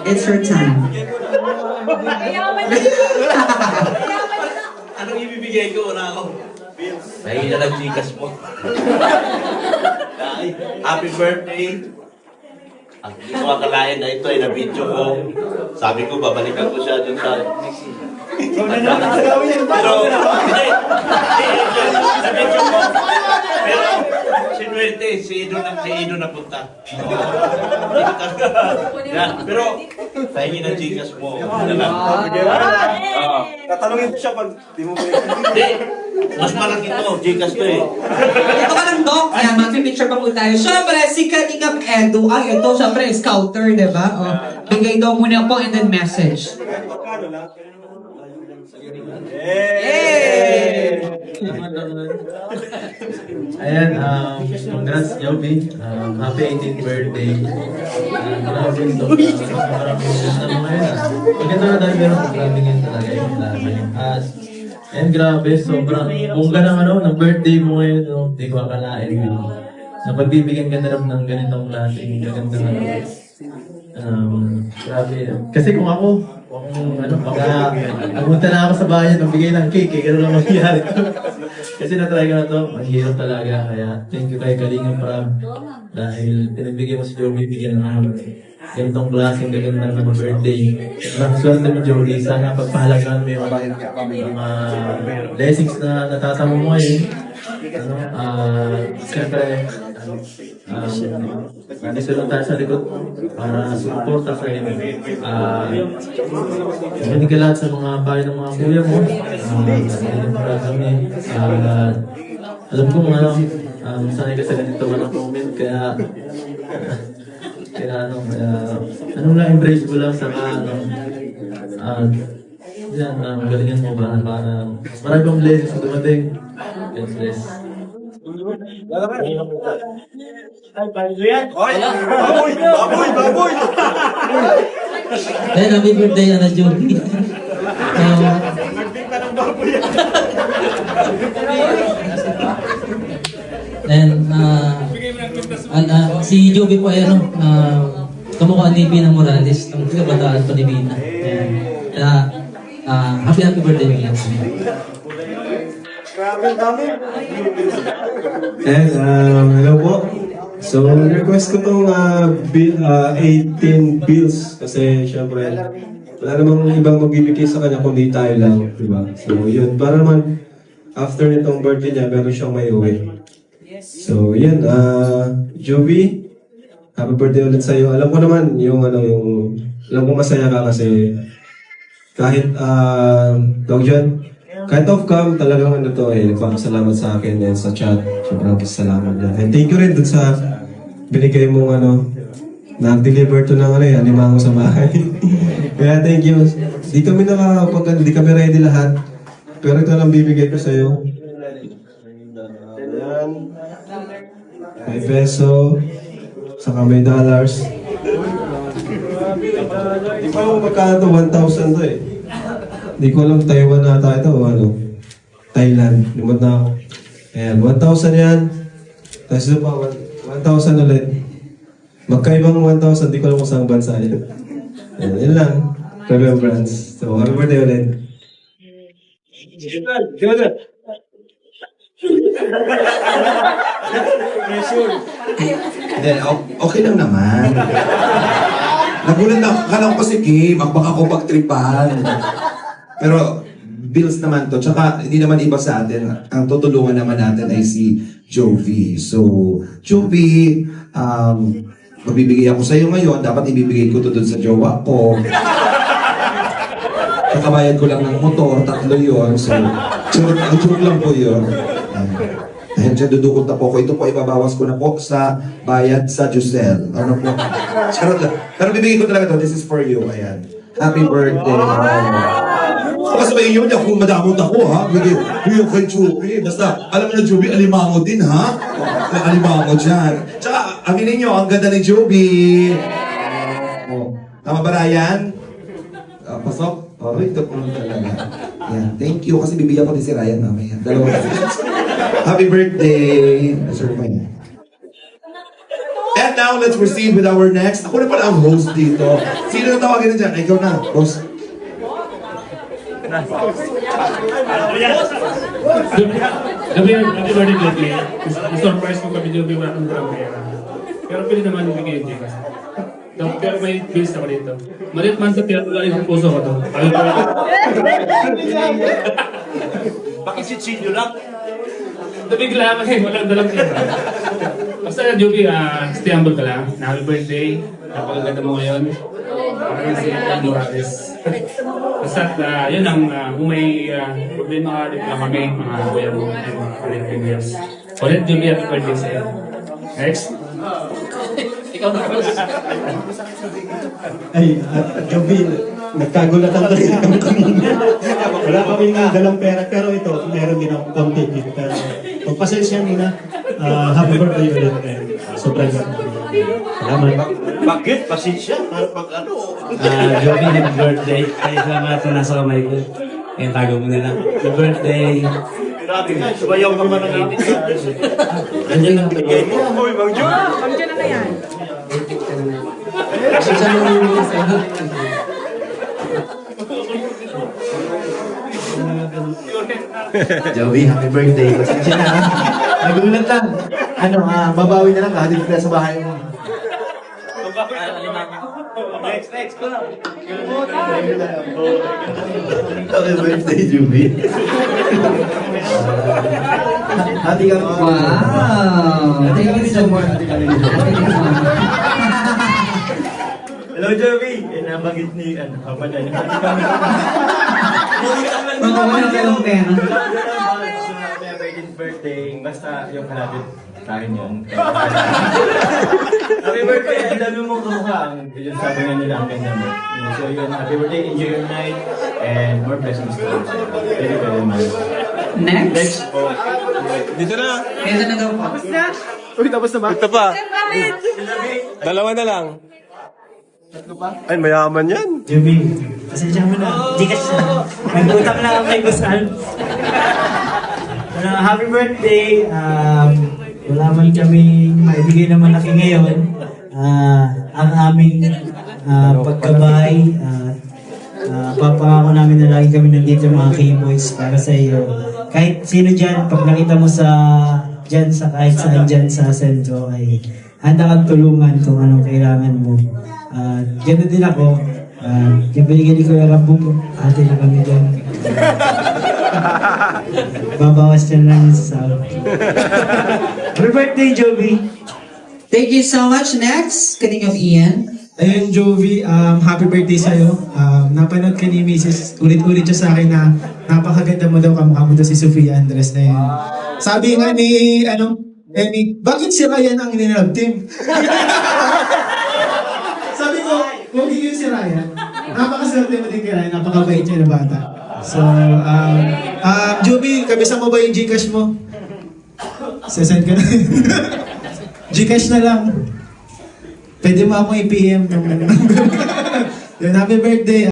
It's your time. Anong ibibigay ko? Wala ako. May na lang Gcash mo. Happy birthday. Ang hindi ko akalain na ito ay na-video ko. Sabi ko, babalikan ko siya dun sa... Pero, hindi. Na-video ko. Pero, sinuwerte, si Ido na punta. Pero, pahingi ng Gcash mo. Tatanungin ko siya pag di mo ba Hindi. Mas malaki ito. Gcash to eh. Ito ka lang, Dok. Ayan, mag-picture pa po tayo. Siyempre, si Kalingap Edu. Ay, ito, siyempre, scouter, di ba? O, bigay daw muna po and then message. Magkano lang? Ayan, congrats Joby. Happy 18th birthday. Maraming maganda na tayo pero maraming yun talaga yung laman. And grabe, sobrang bongga ng ng birthday mo ngayon, no? Hindi ko akalain. Na pagbibigyan ka na rin ng ganitong klaseng gaganda na grabe. Kasi kung pumunta na ako sa bayan, magbigay ng cake, gano'n lang mangyayari. Kasi na-try ko na to, mahirap talaga. Kaya thank you kay Kalingap Prab. Dahil pinabigyan mo si Joby, bigyan ng ganitong klaseng gaganda ng birthday. Maraming swerte mo, Joby. Sana pagpahalagaan mo yung mga blessings na natatamo mo ngayon. Siyempre, nandito tayo sa likod para suporta sa inyo. Hindi ka lahat sa mga bahay ng mga kuya mo. Para kami. Alam ko sanay ka sa ganito mga comment. Kaya embrace ko lang sa yan, galingan mo ba? Marami pang blessings na dumating. God bless. Baboy! Then, happy birthday, Ana Joby. And, si Joby po ay kamukha ni Bina Morales, ang kabataan pa ni Bina. Happy birthday, Bina. And hello po. So request ko tong 18 bills kasi syempre wala namang ibang magbibigay sa kanya kundi tayo lang, di ba? So yun, para naman after nitong birthday niya, meron siyang may uwi. So yun, Joby, happy birthday ulit sa'yo. Alam ko naman alam ko masaya ka kasi kahit kahit off-cam, talagang nagpapasalamat sa akin and sa chat. Sobrang pasalamat niya. And thank you rin dun sa binigay mong nag-deliver to ng animango sa bahay. Kaya thank you. Di kami ready lahat. Pero ito lang bibigay ko sa'yo. Ayan. May peso. Saka may dollars. Di pa mo magkano to? 1,000 to eh. Hindi ko alam Taiwan nata ito o Thailand. Limot na ako. Ayan, 1,000 yan. Tapos ito pa, 1,000 ulit. Magkaibang 1,000, di ko alam kung saan bansa yan. Ayan, yun lang. Remembrance. So, happy birthday ulit. Hindi, okay lang naman. Nagulat na, akala ko kasi game, baka ako pagtripan. Pero, bills naman to. Tsaka, hindi naman iba sa atin. Ang tutulungan naman natin ay si Jovi. So, Jovi, magbibigay ako sa'yo ngayon. Dapat ibibigay ko to dun sa jowa ko. Kakabayad ko lang ng motor, 3 yun. So, joke lang po yun. Dahil dyan dudukot na po ko. Ito po, ibabawas ko na po sa bayad sa Jusel. Ano po? Charot lang. Pero bibigay ko talaga to. This is for you. Ayan. Happy birthday. Kasabayin nyo niya kung madamot ako, ha? Bigay kay Joby. Basta, alam mo na Joby, alimango din, ha? Alimango dyan. Tsaka, aminin nyo, ang ganda ni Joby. Tama ba, Ryan? Pasok? Ito po talaga. Yan. Thank you, kasi bibigyan ko din si Ryan mamaya. Dalawa kasi. Happy birthday. Sir, pa niya. And now, let's proceed with our next. Ako na pala ang host dito. Sino na tawagin na dyan? Ay, ikaw na, boss. Gabi, happy birthday, Joby. Surprise ko kami, Joby, wala kang parang pera. Pero pwede naman yung bigay yung kasi. Pero may bills ako dito. Malit man sa pinatula yung puso ko to. Bakit si Chinyo lang? Nabigla kasi walang dalang pera. Basta Joby, stay humble ka lang. Happy birthday. Napakaganda mo ngayon. Parang si Morales. Basta yun ang kung may problema ka rin lang kami, mga kuya mo, mga Philippines. Ulit Joby, happy birthday sa'yo. Next. Ikaw na boss. Ay, Joby, nagkagulatan tayo kami kanina. Wala kami dalang pera, pero ito, meron din akong konti dito. Pero pagpasensya mo na, happy birthday ulit. Sobrang salamat. Bakit? Pasensya? Para pag ano? Joby, happy birthday. Ay, salamat na nasa kamay ko. Ngayon, tago mo na lang. Happy birthday. Grabe ka, sumayaw ka man ng ibig. Andiyan lang tayo. Uy, Mang Jun! Pasensya mo yung sa inyo. Joby, happy birthday. Pasensya na. Nagulat lang. Ano, babawi na lang. Hatid ka sa bahay mo. Next ko lang. Happy birthday, Joby. Hati ka. Wow! Thank you so much. Thank you so much. Hello, Joby. Nabagit ni, Papa Jan. Happy kami. Mga wala kayong pera. Birthday, basta yung kalapit sa akin yun. Happy birthday! Ang dami mong kamukha. Yun sabi nga nila ang ganda mo. So yun, happy birthday, enjoy your night, and more blessings to you. Thank you very much. Next. Dito na! Ito na daw po. Uy, tapos na ba? Ito pa. Dalawa na lang. Ay, mayaman yan. Joby, pasensya mo na. Di kasi nagutang na kami ko saan. Happy birthday! Wala man kami maibigay na malaki ngayon. Ang aming pagkabay, papangako namin na lagi kami nandito mga K-Boys para sa iyo. Kahit sino dyan, pag nakita mo dyan sa kahit saan dyan sa sentro, ay handa kang tulungan kung anong kailangan mo. Ganoon din ako. Yung binigyan ni Kuya Rambo, ate na kami dyan. Babawas ka na lang sa sahod. Happy birthday, Joby! Thank you so much. Next, Kaning of Ian. Ayun, Jovi, happy birthday sa'yo. Napanood ka ni Mrs. Ulit-ulit siya sa akin na napakaganda mo daw, kamukha mo daw si Sofia Andres na yun. Sabi nga ni, bakit si Ryan ang ninilab team? Sabi ko, kung hindi yun si Ryan, napakaswerte mo din kay Ryan, napakabait niya na bata. So, Jovi, kabisa mo ba yung Gcash mo? Sesend ka na. Gcash na lang. Pwede mo akong i-PM. Yun, happy birthday.